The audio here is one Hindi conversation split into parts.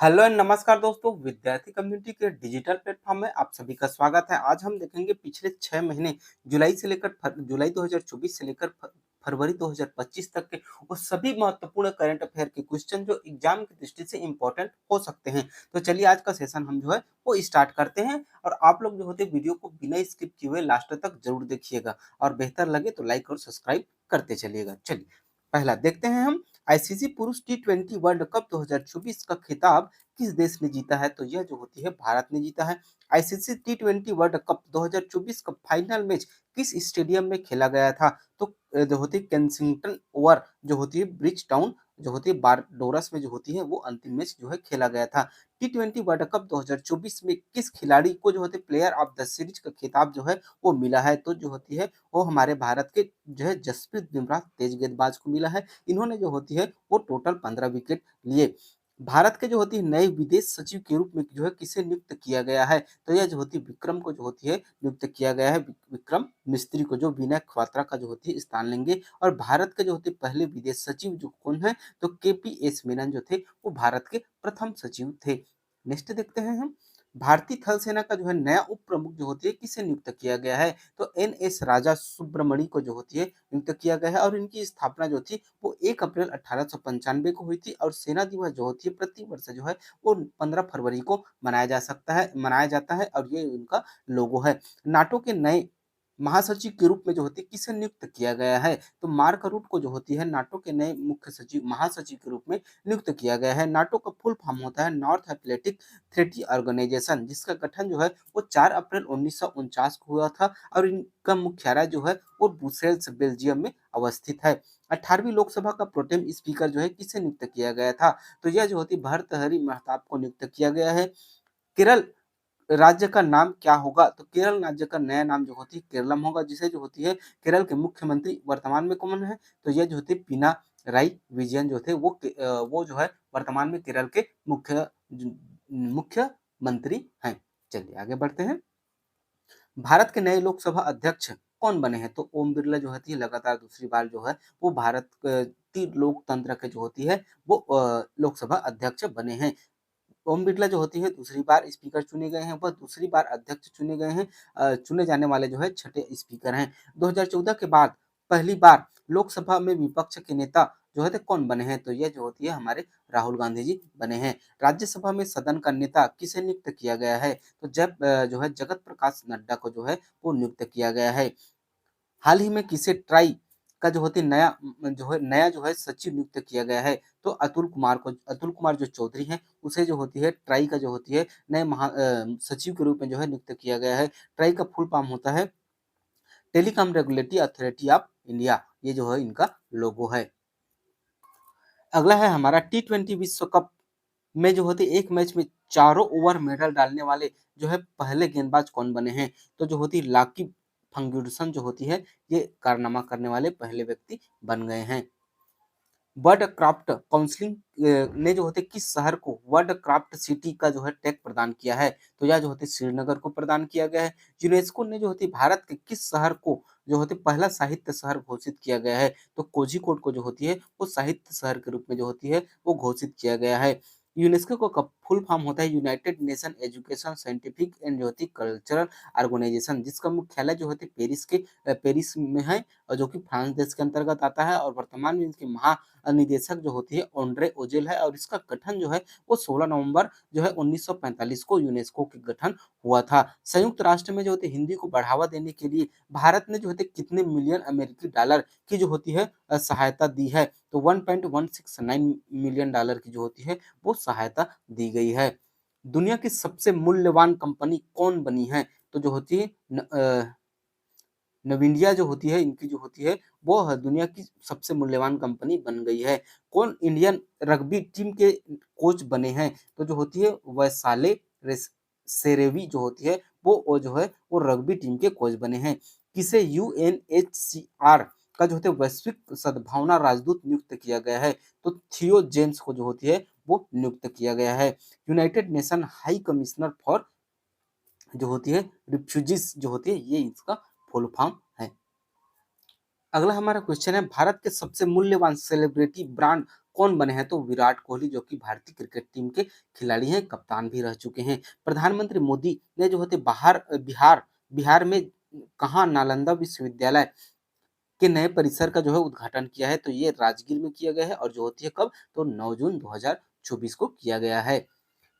हेलो एंड नमस्कार दोस्तों, विद्यार्थी कम्युनिटी के डिजिटल प्लेटफॉर्म में आप सभी का स्वागत है। आज हम देखेंगे पिछले 6 महीने जुलाई 2024 से लेकर फरवरी 2025 तक के वो सभी महत्वपूर्ण करंट अफेयर के क्वेश्चन जो एग्जाम की दृष्टि से इंपॉर्टेंट हो सकते हैं। तो चलिए आज का सेशन हम जो है वो स्टार्ट करते हैं और आप लोग जो होते हैं वीडियो को बिना स्किप किए हुए लास्ट तक जरूर देखिएगा और बेहतर लगे तो लाइक और सब्सक्राइब करते चलिएगा। चलिए पहला देखते हैं हम। आईसीसी पुरुष टी20 वर्ल्ड कप 2024 का खिताब किस देश ने जीता है? तो यह जो होती है भारत ने जीता है। आईसीसी टी20 वर्ल्ड कप 2024 का फाइनल मैच किस स्टेडियम में खेला गया था? तो जो होती है केंसिंगटन ओवर जो होती है ब्रिज टाउन जो होती है बारडोरस में जो होती है वो अंतिम मैच जो है खेला गया था। टी20 वर्ल्ड कप 2024 में किस खिलाड़ी को जो होते प्लेयर ऑफ द सीरीज का खिताब जो है वो मिला है? तो जो होती है वो हमारे भारत के जो है जसप्रीत बुमराह तेज गेंदबाज को मिला है। इन्होंने जो होती है वो टोटल 15 विकेट लिए। भारत के जो होती है नए विदेश सचिव के रूप में जो है किसे नियुक्त किया गया है? तो यह जो होती है विक्रम को जो होती है नियुक्त किया गया है, विक्रम मिस्त्री को, जो विनय क्वात्रा का जो होती है स्थान लेंगे। और भारत के जो होते पहले विदेश सचिव जो कौन है? तो केपीएस मेनन जो थे वो भारत के प्रथम सचिव थे। नेक्स्ट देखते हैं हम। भारतीय थल सेना का जो है नया उप प्रमुख जो होती है किसे नियुक्त किया गया है? तो एन.एस. राजा सुब्रमणि को जो होती है नियुक्त किया गया है और इनकी स्थापना जो थी वो 1 अप्रैल 1895 को हुई थी और सेना दिवस जो होती है प्रति वर्ष जो है वो 15 फरवरी को मनाया जाता है और ये उनका लोगो है। नाटो के नए महासचिव के रूप में जो होती है किसे नियुक्त किया गया है? तो मार्क रूट को जो होती है नाटो के नए मुख्य सचिव महासचिव के रूप में नियुक्त किया गया है। नाटो का फुल फॉर्म होता है नॉर्थ एटलांटिक ट्रीटी ऑर्गेनाइजेशन, जिसका गठन जो है वो 4 अप्रैल 1949 को हुआ था और इनका मुख्यालय जो है वो ब्रुसेल्स बेल्जियम में अवस्थित है। 18वीं लोकसभा का प्रोटेम स्पीकर जो है किसे नियुक्त किया गया था? तो यह जो होती भर्तृहरि महताब को नियुक्त किया गया है। केरल राज्य का नाम क्या होगा? तो केरल राज्य का नया नाम जो होती है केरलम होगा, जिसे जो होती है केरल के मुख्यमंत्री वर्तमान में कौन है? तो यह जो होती है पिनाराई विजयन जो थे वो जो है वर्तमान में केरल के मुख्यमंत्री हैं। चलिए आगे बढ़ते हैं। भारत के नए लोकसभा अध्यक्ष कौन बने हैं? तो ओम बिरला जो होती है लगातार दूसरी बार जो है वो भारत की लोकतंत्र के जो होती है वो लोकसभा अध्यक्ष बने हैं। ओम बिरला जो होती है दूसरी बार स्पीकर चुने गए हैं, वह दूसरी बार अध्यक्ष चुने गए हैं। चुने जाने वाले जो है छठे स्पीकर हैं। 2014 के बाद पहली बार लोकसभा में विपक्ष के नेता जो है कौन बने हैं? तो यह जो होती है हमारे राहुल गांधी जी बने हैं। राज्यसभा में सदन का नेता किसे नियुक्त किया गया है? तो जब जो है जगत प्रकाश नड्डा को जो है वो नियुक्त किया गया है। हाल ही में किसे ट्राई का जो होती नया जो है सचिव नियुक्त किया गया है? तो अतुल कुमार जो चौधरी हैं उसे जो होती है ट्राई का जो होती है नए सचिव के रूप में जो है नियुक्त किया गया है। ट्राई का फुल फॉर्म होता है telecom regulatory authority of India, ये जो है इनका लोगो है। अगला है हमारा टी20 विश्व कप में जो होती है एक मैच में चारों ओवर मेडल डालने वाले जो है पहले गेंदबाज कौन बने हैं? तो जो होती है लाकी फर्ग्यूसन जो होती है ये कारनामा करने वाले पहले व्यक्ति बन गए हैं। वर्ल्ड क्राफ्ट काउंसिल ने जो होते किस शहर को वर्ल्ड क्राफ्ट सिटी का जो है टैग प्रदान किया है? तो यह जो होते श्रीनगर को प्रदान किया गया है। यूनेस्को ने जो होती भारत के किस शहर को जो होते पहला साहित्य शहर घोषित किया गया है? तो कोझिकोड को जो होती है वो साहित्य शहर के रूप में जो होती है वो घोषित किया गया है। यूनेस्को का फुल फॉर्म होता है United nation education scientific and जो होती कल्चरल ऑर्गेनाइजेशन, जिसका मुख्यालय जो होती पेरिस में है और जो कि फ्रांस देश के अंतर्गत आता है और वर्तमान में इनके निदेशक जो होती है ओंड्रे ओजेल है और इसका गठन जो है वो 16 नवंबर जो है 1945 को यूनेस्को के गठन हुआ था। संयुक्त राष्ट्र में जो होती हिंदी को बढ़ावा देने के लिए भारत ने जो होते कितने मिलियन अमेरिकी डॉलर की जो होती है सहायता दी है? तो 1.169 मिलियन डॉलर की जो होती है वो सहायता दी गई है। दुनिया की सबसे मूल्यवान कंपनी कौन बनी है? तो जो होती है नविंडिया जो होती है इनकी जो होती है वो दुनिया की सबसे मूल्यवान कंपनी बन गई है। कौन इंडियन रग्बी टीम के कोच बने हैं? तो जो होती है वैशाले सेरेवी जो होती है वो जो है वो रग्बी टीम के कोच बने हैं। किसे यूएनएचसीआर का जो होते है वैश्विक सद्भावना राजदूत नियुक्त किया गया है? तो थियो जेम्स को जो होती है वो नियुक्त किया गया है। United nation high commissioner for जो होती है रिफ्यूजीज जो होती है ये इसका फुल फॉर्म है। अगला हमारा क्वेश्चन है भारत के सबसे मूल्यवान सेलिब्रिटी ब्रांड कौन बने हैं? तो विराट कोहली, जो कि भारतीय क्रिकेट टीम के खिलाड़ी हैं, कप्तान भी रह चुके हैं। प्रधानमंत्री मोदी ने जो होते बिहार बिहार में कहाँ नालंदा विश्वविद्यालय के नए परिसर का जो है उद्घाटन किया है, तो ये राजगीर में किया गया है और जो होती है कब? तो 9 जून 2024 को किया गया है।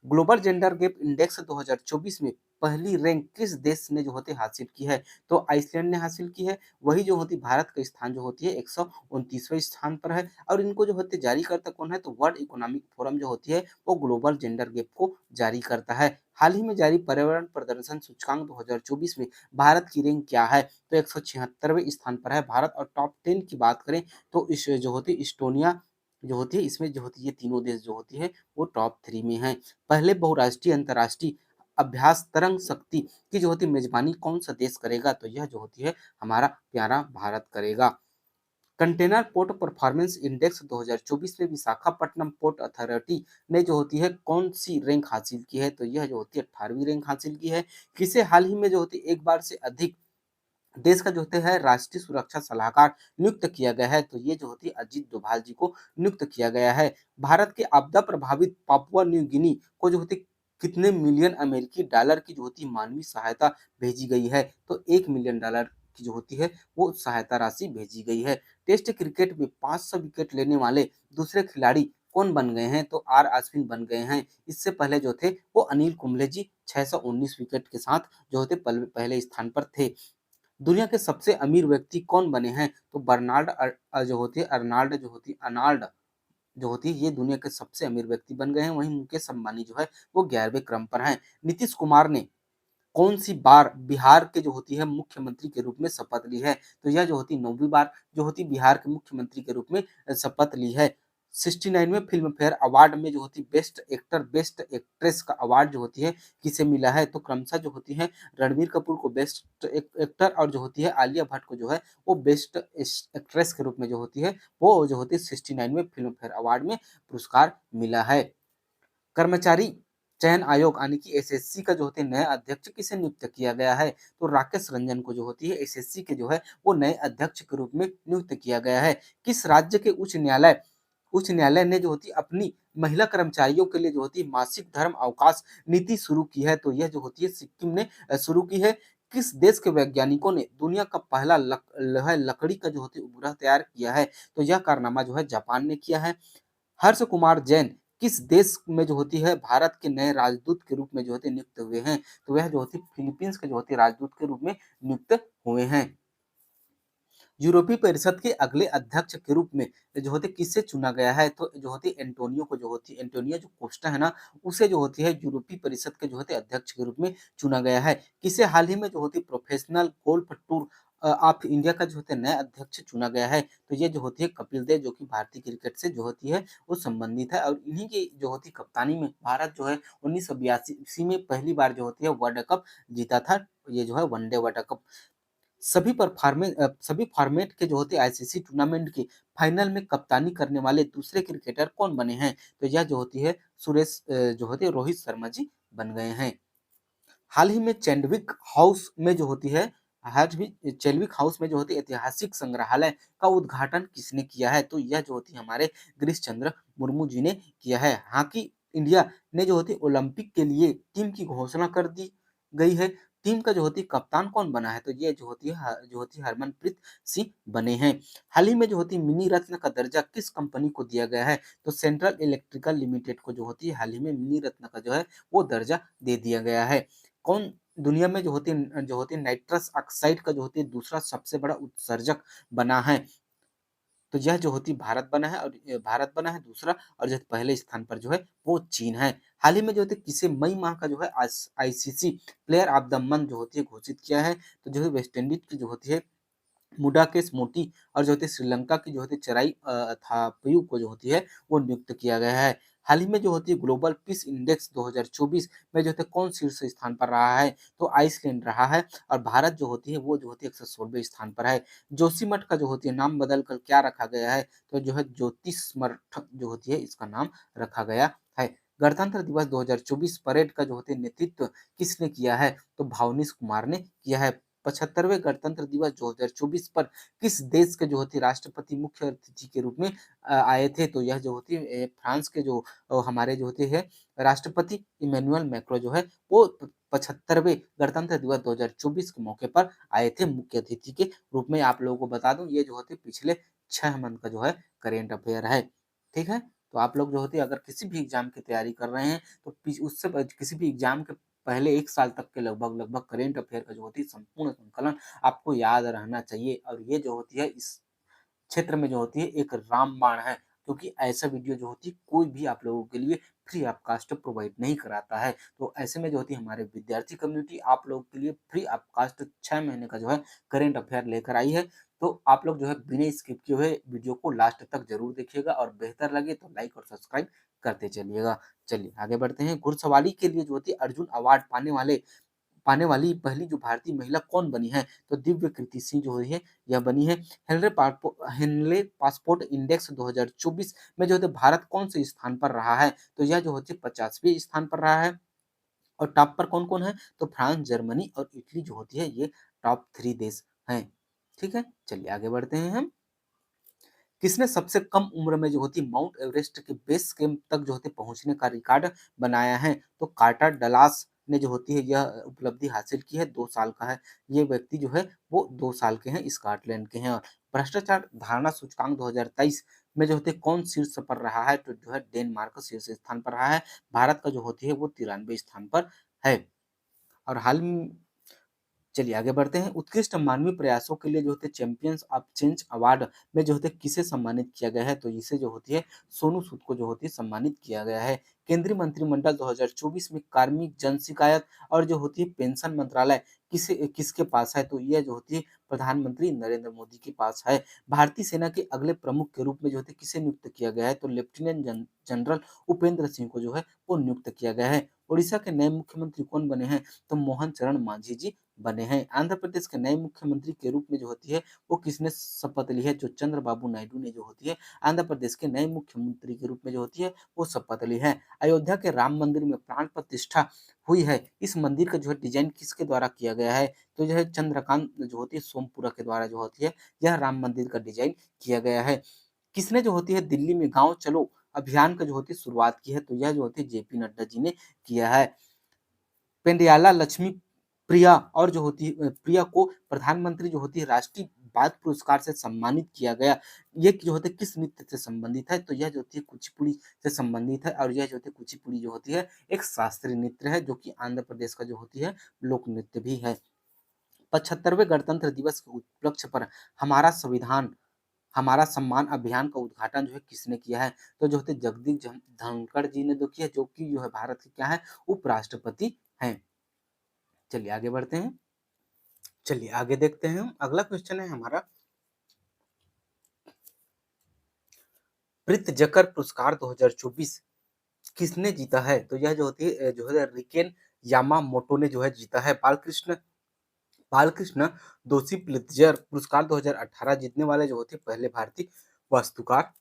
ग्लोबल जेंडर गैप इंडेक्स 2024 में पहली रैंक किस देश ने जो होती हासिल की है? तो आइसलैंड ने हासिल की है। वही जो होती भारत का स्थान जो होती है 129वें स्थान पर है और इनको जो होते जारी करता कौन है? तो वर्ल्ड इकोनॉमिक फोरम जो होती है वो ग्लोबल जेंडर गैप को जारी करता है। हाल ही में जारी पर्यावरण प्रदर्शन सूचकांक 2024 में भारत की रैंक क्या है? तो 176वें स्थान पर है भारत। और टॉप 10 की बात करें तो इस जो होती इस्टोनिया जो होती है, इसमें जो होती है ये तीनों देश जो होती है वो टॉप 3 में हैं। पहले बहुराष्ट्रीय अंतर्राष्ट्रीय अभ्यास तरंग शक्ति की जो होती मेजबानी कौन सा देश करेगा? तो यह जो होती है हमारा प्यारा भारत करेगा। कंटेनर पोर्ट परफॉर्मेंस इंडेक्स 2024 में विशाखापट्टनम पोर्ट अथॉरिटी ने जो होती है कौन सी रैंक हासिल की है? तो यह जो होती है 18वीं रैंक हासिल की है। किसे हाल ही में जो होती है एक बार से अधिक देश का जो होता है राष्ट्रीय सुरक्षा सलाहकार नियुक्त किया गया है? तो ये जो होती है अजीत डोभाल जी को नियुक्त किया गया है। भारत के आपदा प्रभावित पापुआ न्यू गिनी को जो होती कितने मिलियन अमेरिकी डॉलर की जो होती मानवीय सहायता भेजी गई है? तो 1 मिलियन डॉलर की जो होती है वो सहायता राशि भेजी गई है। टेस्ट क्रिकेट में 500 विकेट लेने वाले दूसरे खिलाड़ी कौन बन गए हैं? तो आर अश्विन बन गए हैं। इससे पहले जो थे वो अनिल कुंबले जी 619 विकेट के साथ जो होते पहले स्थान पर थे। दुनिया के सबसे अमीर व्यक्ति कौन बने हैं? तो बर्नाल्ड जो होती है अर्नाल्ड जो होती है अनाल्ड जो होती है ये दुनिया के सबसे अमीर व्यक्ति बन गए हैं। वहीं मुकेश अंबानी जो है वो 11वें क्रम पर हैं। नीतीश कुमार ने कौन सी बार बिहार के जो होती है मुख्यमंत्री के रूप में शपथ ली है? तो यह जो होती 9वीं बार जो होती बिहार के मुख्यमंत्री के रूप में शपथ ली है। 69वें फिल्म फेयर अवार्ड में जो होती बेस्ट एक्टर बेस्ट एक्ट्रेस का अवार्ड जो होती है किसे मिला है? तो क्रमशः जो होती है रणबीर कपूर को बेस्ट एक्टर और जो होती है आलिया भट्ट को जो है वो बेस्ट एक्ट्रेस के रूप में जो होती है वो जो होती है 69वें फिल्म फेयर अवार्ड में पुरस्कार मिला है। कर्मचारी चयन आयोग यानी कि एसएससी का जो होते हैं नया अध्यक्ष किसे नियुक्त किया गया है? तो राकेश रंजन को जो होती है एसएससी के जो है वो नए अध्यक्ष के रूप में नियुक्त किया गया है। किस राज्य के उच्च न्यायालय ने जो होती है अपनी महिला कर्मचारियों के लिए जो होती है मासिक धर्म अवकाश नीति शुरू की है? तो यह जो होती है सिक्किम ने शुरू की है। किस देश के वैज्ञानिकों ने दुनिया का पहला लकड़ी का जो होती है उपग्रह तैयार किया है? तो यह कारनामा जो है जापान ने किया है। हर्ष कुमार जैन किस देश में जो होती है भारत के नए राजदूत के रूप में जो होते नियुक्त हुए हैं? तो वह जो होती फिलीपींस के जो होते राजदूत के रूप में नियुक्त हुए हैं। यूरोपीय परिषद के अगले अध्यक्ष के रूप में जो होते किससे चुना गया है? तो जो होती एंटोनियो को जो होती एंटोनियो जो कोस्टा है ना उसे जो होती है यूरोपीय परिषद के जो होते अध्यक्ष के रूप में चुना गया है। किसे हाल ही में जो होती professional golf tour of India का जो होता है नया अध्यक्ष चुना गया है? तो ये जो होती है कपिल देव, जो कि भारतीय क्रिकेट से जो होती है वो संबंधित है और इन्हीं की जो होती कप्तानी में भारत जो है 1982 में पहली बार जो होती है वर्ल्ड कप जीता था। ये जो है वनडे वर्ल्ड कप। सभी फॉर्मेट के जो होते हैं आईसीसी टूर्नामेंट के फाइनल में कप्तानी करने वाले दूसरे क्रिकेटर कौन बने हैं? तो यह जो होती है जो होती है रोहित शर्मा जी बन गए हैं। हाल ही में चैडविक हाउस में जो होती है आज भी चैडविक हाउस में जो होती है ऐतिहासिक संग्रहालय का उद्घाटन किसने किया है? तो यह जो होती है हमारे गिरीश चंद्र मुर्मू जी ने किया है। हॉकी इंडिया ने जो होती है ओलंपिक के लिए टीम की घोषणा कर दी गई है। टीम का जो होती है कप्तान कौन बना है? तो ये जो होती है हरमनप्रीत सिंह बने हैं। हाल ही में जो होती है मिनी रत्न का दर्जा किस कंपनी को दिया गया है? तो सेंट्रल इलेक्ट्रिकल लिमिटेड को जो होती है हाल ही में मिनी रत्न का जो है वो दर्जा दे दिया गया है। कौन दुनिया में जो होती है नाइट्रस ऑक्साइड का जो होती है दूसरा सबसे बड़ा उत्सर्जक बना है? तो यह जो होती भारत बना है और भारत बना है दूसरा और जो पहले स्थान पर जो है वो चीन है। हाल ही में जो होती है किसे मई माह का जो है ICC player of the month जो होती है घोषित किया है? तो जो है वेस्ट इंडीज की जो होती है मुडाकेस मोती और जो होती है श्रीलंका की जो होती है चराई थापयू को जो होती है वो नियुक्त किया गया है। हाल ही में जो होती है ग्लोबल पीस इंडेक्स 2024 में जो होता है कौन शीर्ष स्थान पर रहा है? तो आइसलैंड रहा है और भारत जो होती है वो जो होती है 116वें स्थान पर है। जोशीमठ का जो होती है नाम बदल कर क्या रखा गया है? तो जो है ज्योतिषमठ जो होती है इसका नाम रखा गया है। गणतंत्र दिवस 2024 परेड का जो होती है नेतृत्व किसने किया है? तो भावनीश कुमार ने किया है। 75वें गणतंत्र दिवस 2024 पर किस देश के जो होती राष्ट्रपति मुख्य अतिथि के रूप में आए थे? तो यह जो होती है फ्रांस के जो हमारे जो होते हैं राष्ट्रपति इमैनुअल मैक्रो जो है वो 75वें गणतंत्र दिवस 2024 के मौके पर आए थे मुख्य अतिथि के रूप में। आप लोगों को बता दूं ये जो होते पिछले 6 मंथ का जो है करेंट अफेयर है। ठीक है, तो आप लोग जो होती है अगर किसी भी एग्जाम की तैयारी कर रहे हैं तो उससे किसी भी एग्जाम के पहले 1 साल तक के लगभग करेंट अफेयर का जो होती है संपूर्ण संकलन आपको याद रहना चाहिए। और ये जो होती है इस क्षेत्र में जो होती है एक रामबाण है, क्योंकि ऐसा वीडियो जो होती है कोई भी आप लोगों के लिए फ्री ऑफ कास्ट प्रोवाइड नहीं कराता है। तो ऐसे में जो होती है हमारे विद्यार्थी कम्युनिटी आप लोगों के लिए फ्री ऑफ कास्ट 6 महीने का जो है करेंट अफेयर लेकर आई है। तो आप लोग जो है बिना स्किप किए हुए वीडियो को लास्ट तक जरूर देखिएगा और बेहतर लगे तो लाइक और सब्सक्राइब करते चलिएगा। चलिए आगे बढ़ते हैं। घुड़सवारी के लिए जो होती है अर्जुन अवार्ड पाने वाली पहली जो भारतीय महिला कौन बनी है? तो दिव्य कृति सिंह जो है यह बनी है। हेनले पासपोर्ट इंडेक्स 2024 में जो है भारत कौन से स्थान पर रहा है? तो यह जो होती है 50वें स्थान पर रहा है। और टॉप पर कौन कौन है? तो फ्रांस, जर्मनी और इटली जो होती है ये टॉप 3 देश हैं। ठीक है, चलिए आगे बढ़ते हैं हम। किसने सबसे कम उम्र में जो होती माउंट एवरेस्ट के बेस कैंप तक जो होती पहुंचने का रिकॉर्ड बनाया है? तो कार्टर डलास ने जो होती है यह उपलब्धि हासिल की है। 2 साल का है ये व्यक्ति जो है वो 2 साल के हैं, स्कॉटलैंड के हैं। और भ्रष्टाचार धारणा सूचकांक 2023 में जो होते कौन शीर्ष पर रहा है? तो जो है डेनमार्क शीर्ष स्थान पर रहा है। भारत का जो होती है वो 93 स्थान पर है। और हाल में चलिए आगे बढ़ते हैं। उत्कृष्ट मानवीय प्रयासों के लिए जो होते चैंपियंस ऑफ चेंज अवार्ड में जो होते किसे सम्मानित किया गया है? तो इसे जो होती है सोनू सूद को जो होती है सम्मानित किया गया है। केंद्रीय मंत्रिमंडल 2024 में कार्मिक जन शिकायत और जो होती है पेंशन मंत्रालय किसके पास है? तो यह जो होती है प्रधानमंत्री नरेंद्र मोदी के पास है। भारतीय सेना के अगले प्रमुख के रूप में जो होती है किसे नियुक्त किया गया है? तो लेफ्टिनेंट जनरल उपेंद्र सिंह को जो है वो नियुक्त किया गया है। उड़ीसा के नए मुख्यमंत्री कौन बने हैं? तो मोहन चरण मांझी जी बने हैं। आंध्र प्रदेश के नए मुख्यमंत्री के रूप में जो होती है वो किसने शपथ ली है? जो चंद्रबाबू नायडू ने जो होती है आंध्र प्रदेश के नए मुख्यमंत्री के रूप में जो होती है वो शपथ ली है। अयोध्या के राम मंदिर में प्राण प्रतिष्ठा हुई है, इस मंदिर का जो है डिजाइन किसके द्वारा किया गया है? तो जो है चंद्रकांत जो होती है सोमपुरा के द्वारा जो होती है यह राम मंदिर का डिजाइन किया गया है। किसने जो होती है दिल्ली में गांव चलो अभियान का जो होती है शुरुआत की है? तो यह जो होती है जेपी नड्डा जी ने किया है। पेंडियाला लक्ष्मी प्रिया और जो होती है प्रिया को प्रधानमंत्री जो होती है राष्ट्रीय बाल पुरस्कार से सम्मानित किया गया। ये जो होते किस नृत्य से संबंधित है? तो यह जो होती है कुचिपुड़ी से संबंधित है। और यह जो होती है कुचिपुड़ी जो होती है एक शास्त्रीय नृत्य है जो कि आंध्र प्रदेश का जो होती है लोक नृत्य भी है। 75वें गणतंत्र दिवस के उपलक्ष्य पर हमारा संविधान हमारा सम्मान अभियान का उद्घाटन जो है किसने किया है? तो जो होते जगदीप धनखड़ जी ने जो किया, जो कि जो है भारत के क्या है उपराष्ट्रपति हैं। चलिए आगे बढ़ते हैं। चलिए आगे देखते हैं हम। अगला क्वेश्चन है हमारा, प्रित्जकर पुरस्कार 2024 किसने जीता है? तो यह जो होती है जो है रिकेन यामामोटो ने जो है जीता है। बालकृष्ण दोषी प्रित्जर पुरस्कार 2018 जीतने वाले जो होते पहले भारतीय वास्तुकार।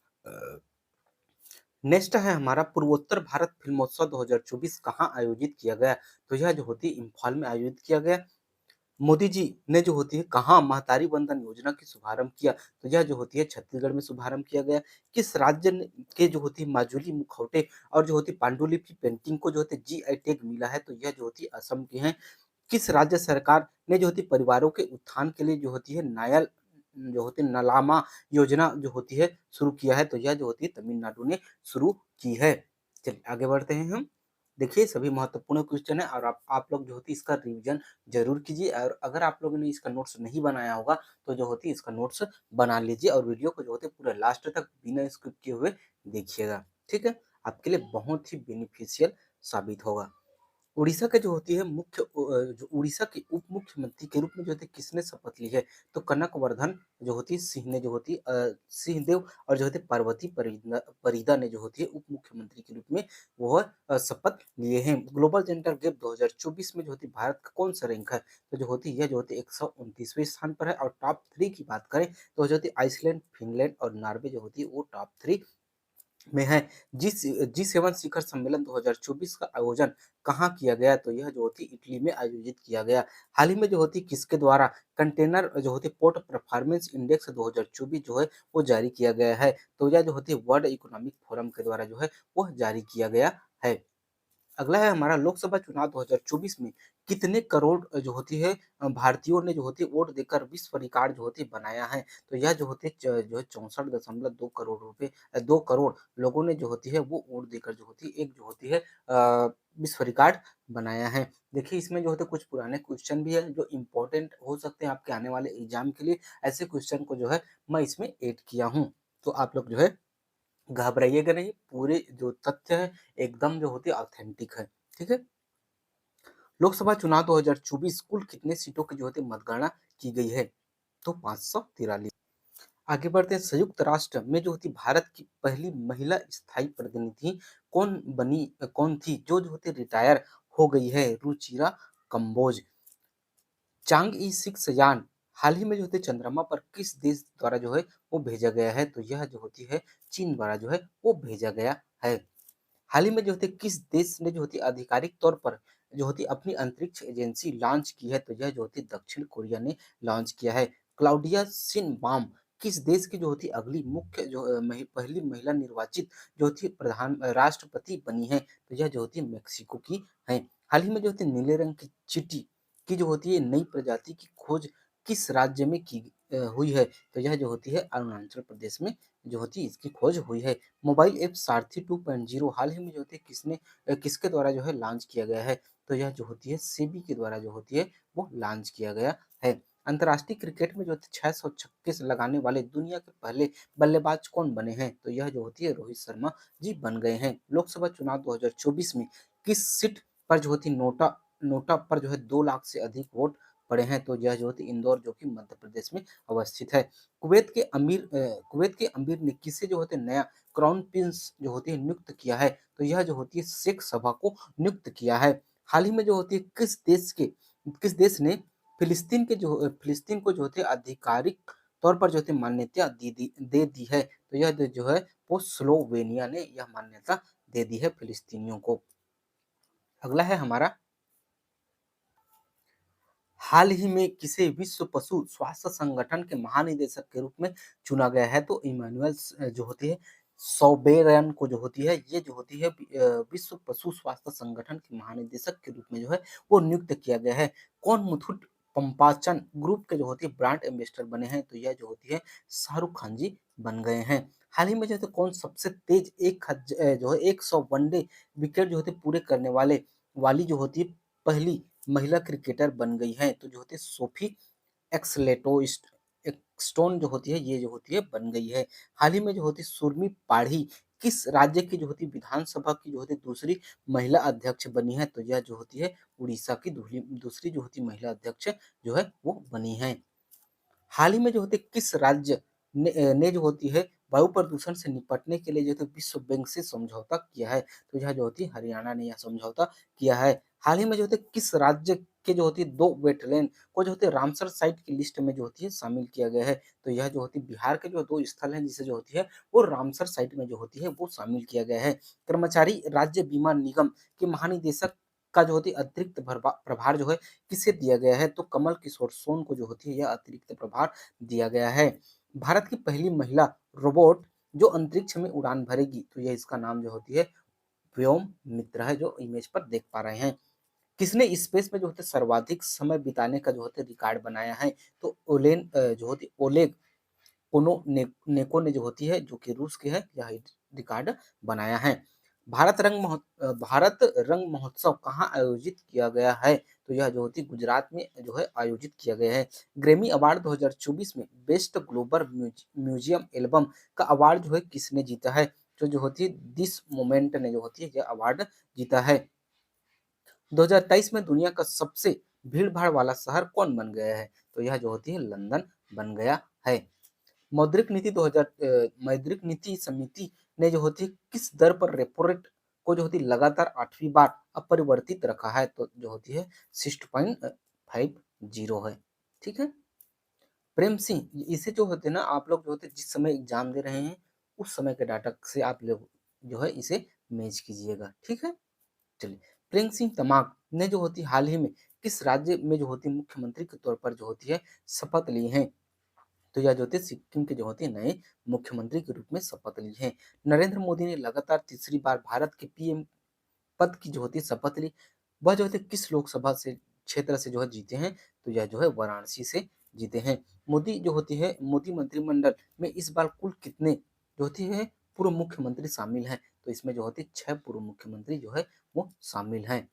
नेक्स्ट है हमारा, पूर्वोत्तर भारत फिल्मोत्सव 2024 कहाँ आयोजित किया गया? तो यह जो होती है इम्फाल में आयोजित किया गया। मोदी जी ने जो होती है कहाँ महतारी वंदन योजना की शुभारंभ किया? तो यह जो होती है छत्तीसगढ़ में शुभारंभ किया गया। किस राज्य के जो होती है माजुली मुखौटे और जो होती है पांडुलिपि पेंटिंग को जो होती है जीआई टैग मिला है? तो यह जो होती है असम के हैं। किस राज्य सरकार ने जो होती है परिवारों के उत्थान के लिए जो होती है नायल जो होती है नलामा योजना जो होती है शुरू किया है? तो यह जो होती है तमिलनाडु ने शुरू की है। चलिए आगे बढ़ते हैं हम। देखिए सभी महत्वपूर्ण क्वेश्चन है और आप लोग जो होती है इसका रिवीजन जरूर कीजिए। और अगर आप लोगों ने इसका नोट्स नहीं बनाया होगा तो जो होती है इसका नोट्स बना लीजिए और वीडियो को जो होती है पूरे लास्ट तक बिना स्किप किए हुए देखिएगा। ठीक है, आपके लिए बहुत ही बेनिफिशियल साबित होगा। उड़ीसा के जो होती है जो उड़ीसा के उप मुख्यमंत्री के रूप में जो होती है किसने शपथ ली है? तो कनक वर्धन जो होती है सिंह ने जो होती है सिंहदेव और जो होती है पार्वती परिदा ने जो होती है उप मुख्यमंत्री के रूप में वो शपथ लिए हैं। ग्लोबल जेंडर गैप 2024 में जो होती है भारत का कौन सा रैंक है? तो जो होती है यह जो होती है 129वें स्थान पर है। और टॉप 3 की बात करें तो जो होती है आइसलैंड, फिनलैंड और नॉर्वे जो होती है वो टॉप 3 में है। जी7 शिखर सम्मेलन 2024 का आयोजन कहाँ किया गया? तो यह जो होती इटली में आयोजित किया गया। हाल ही में जो होती किसके द्वारा कंटेनर जो होती पोर्ट परफॉर्मेंस इंडेक्स 2024 जो है वो जारी किया गया है। तो यह जो होती वर्ल्ड इकोनॉमिक फोरम के द्वारा जो है वो जारी किया गया है। अगला है हमारा लोकसभा चुनाव 2024 में कितने करोड़ जो होती है भारतीयों ने जो होती है वोट देकर विश्व रिकॉर्ड जो होती है बनाया है। तो यह जो होती है जो है 64.2 करोड़ रुपए 2 करोड़ लोगों ने जो होती है वो वोट देकर जो होती है एक जो होती है विश्व रिकॉर्ड बनाया है। देखिए इसमें जो होते कुछ पुराने क्वेश्चन भी है जो इम्पोर्टेंट हो सकते हैं आपके आने वाले एग्जाम के लिए। ऐसे क्वेश्चन को जो है मैं इसमें ऐड किया हूँ। तो आप लोग जो है घबराइएगा नहीं, पूरे जो तथ्य है एकदम जो होती है ऑथेंटिक है। ठीक है। लोकसभा चुनाव 2024 कुल कितने सीटों की जो होती है मतगणना की गई है? तो 543। आगे बढ़ते हैं। संयुक्त राष्ट्र में जो होती भारत की पहली महिला स्थायी प्रतिनिधि कौन थी जो होती रिटायर हो गई है? रुचिरा कंबोज। चांग ई 6 यान हाल ही में जो होते चंद्रमा पर किस देश द्वारा जो है वो भेजा गया है? तो यह जो होती है चीन द्वारा जो है वो भेजा गया है। हाल ही में जो होती है किस देश ने जो होती है आधिकारिक तौर पर जो होती है अपनी अंतरिक्ष एजेंसी लॉन्च की है? तो यह जो होती है दक्षिण कोरिया ने लॉन्च किया है। क्लाउडिया शिनबाम किस देश की जो होती है अगली मुख्य जो पहली महिला निर्वाचित जो होती है प्रधान राष्ट्रपति बनी है? तो यह जो होती है मेक्सिको की है। हाल ही में जो होती है नीले रंग की चींटी की जो होती है नई प्रजाति की खोज किस राज्य में की हुई है? तो यह जो होती है अरुणाचल प्रदेश में जो होती है इसकी खोज हुई है। मोबाइल ऐप सारथी 2.0 हाल ही में जो होती है किसके द्वारा जो है लॉन्च किया गया है? तो यह जो होती है सेबी के द्वारा जो होती है वो लॉन्च किया गया है। अंतर्राष्ट्रीय क्रिकेट में जो 636 लगाने वाले दुनिया के पहले बल्लेबाज कौन बने हैं? तो यह जो होती है रोहित शर्मा जी बन गए हैं। लोकसभा चुनाव 2024 में किस सीट पर जो होती नोटा नोटा पर जो है 2 लाख से अधिक वोट पड़े हैं? तो यह जो होती इंदौर जो कि मध्य प्रदेश में अवस्थित है। कुवैत के अमीर ने किसे जो होते नया क्राउन प्रिंस जो होती है नियुक्त किया है? तो यह जो होती है शेख सभा को नियुक्त किया है। हाल ही में जो होती है किस देश ने फिलिस्तीन को जो होती है आधिकारिक तौर पर जो होती है मान्यता दे दी है? तो यह जो है वो स्लोवेनिया ने यह मान्यता दे दी है फिलिस्तीनियों को। अगला है हमारा हाल ही में किसे विश्व पशु स्वास्थ्य संगठन के महानिदेशक के रूप में चुना गया है? तो इमानुएल जो होती है सोबेरन को जो होती है ये जो होती है विश्व पशु स्वास्थ्य संगठन के महानिदेशक के रूप में जो है वो नियुक्त किया गया है। कौन मुथुट पंपाचन ग्रुप के जो होती है ब्रांड एम्बेसडर बने हैं? तो यह जो होती है शाहरुख खान जी बन गए हैं। हाल ही में जो है कौन सबसे तेज जो है 100 वनडे विकेट जो होते पूरे करने वाली जो होती है पहली महिला क्रिकेटर बन गई हैं? तो जो होती है सोफी एक्सलेटो स्टोन जो होती है ये जो होती है बन गई है। हाल ही में जो होती है सुरमी पाढ़ी किस राज्य की जो होती है विधानसभा की जो होती है दूसरी महिला अध्यक्ष बनी है? तो यह जो होती है उड़ीसा की दूसरी जो होती है महिला अध्यक्ष जो है वो बनी है। हाल ही में जो होती है किस राज्य ने जो होती है वायु प्रदूषण से निपटने के लिए जो है विश्व बैंक से समझौता किया है? तो यह जो होती है हरियाणा ने यह समझौता किया है। हाल ही में जो होती है किस राज्य के जो होती है 2 वेटलैंड को जो होती है रामसर साइट की लिस्ट में जो होती है शामिल किया गया है? तो यह जो होती है बिहार के जो 2 स्थल हैं जिसे जो होती है वो रामसर साइट में जो होती है वो शामिल किया गया है। कर्मचारी राज्य बीमा निगम के महानिदेशक का जो होती है अतिरिक्त प्रभार जो है किसे दिया गया है? तो कमल किशोर सोन को जो होती है यह अतिरिक्त प्रभार दिया गया है। भारत की पहली महिला रोबोट जो अंतरिक्ष में उड़ान भरेगी तो यह इसका नाम जो होती है व्योम मित्र है जो इमेज पर देख पा रहे हैं। किसने स्पेस में जो होते सर्वाधिक समय बिताने का जो होते रिकॉर्ड बनाया है? तो जो होती ओलेग नेको ने जो होती है जो कि रूस के है यह रिकॉर्ड बनाया है। भारत रंग महोत्सव कहाँ आयोजित किया गया है? तो यह जो होती गुजरात में जो है आयोजित किया गया है। ग्रैमी अवार्ड 2024 में बेस्ट ग्लोबल म्यूजियम एल्बम का अवार्ड जो है किसने जीता है? तो जो होती है दिस मोमेंट ने जो होती है यह अवार्ड जीता है। 2023 में दुनिया का सबसे भीड़-भाड़ वाला शहर कौन बन गया है? तो यह जो होती है लंदन बन गया है। मौद्रिक नीति समिति ने जो होती है किस दर पर रेपो रेट को जो होती है लगातार 8वीं बार अपरिवर्तित रखा है? तो जो होती है 6.50 है। ठीक है। प्रेम सिंह इसे जो होते हैं ना आप लोग जो होते हैं जिस समय एग्जाम दे रहे हैं उस समय के डाटा से आप लोग जो है इसे मैच कीजिएगा, ठीक है। चलिए, प्रियंक सिंह तमांग ने जो होती है हाल ही में किस राज्य में जो होती है मुख्यमंत्री के तौर पर जो होती है शपथ ली है? तो यह जो होती है सिक्किम के जो होते हैं नए मुख्यमंत्री के रूप में शपथ ली है। नरेंद्र मोदी ने लगातार तीसरी बार भारत के पीएम पद की जो होती है शपथ ली। वह जो होते हैं किस लोकसभा से क्षेत्र से जो है जीते हैं? तो यह जो है वाराणसी से जीते हैं। मोदी जो होती है मोदी मंत्रिमंडल में इस बार कुल कितने जो होती है पूर्व मुख्यमंत्री शामिल हैं? तो इसमें जो होती है 6 पूर्व मुख्यमंत्री जो है वो शामिल हैं।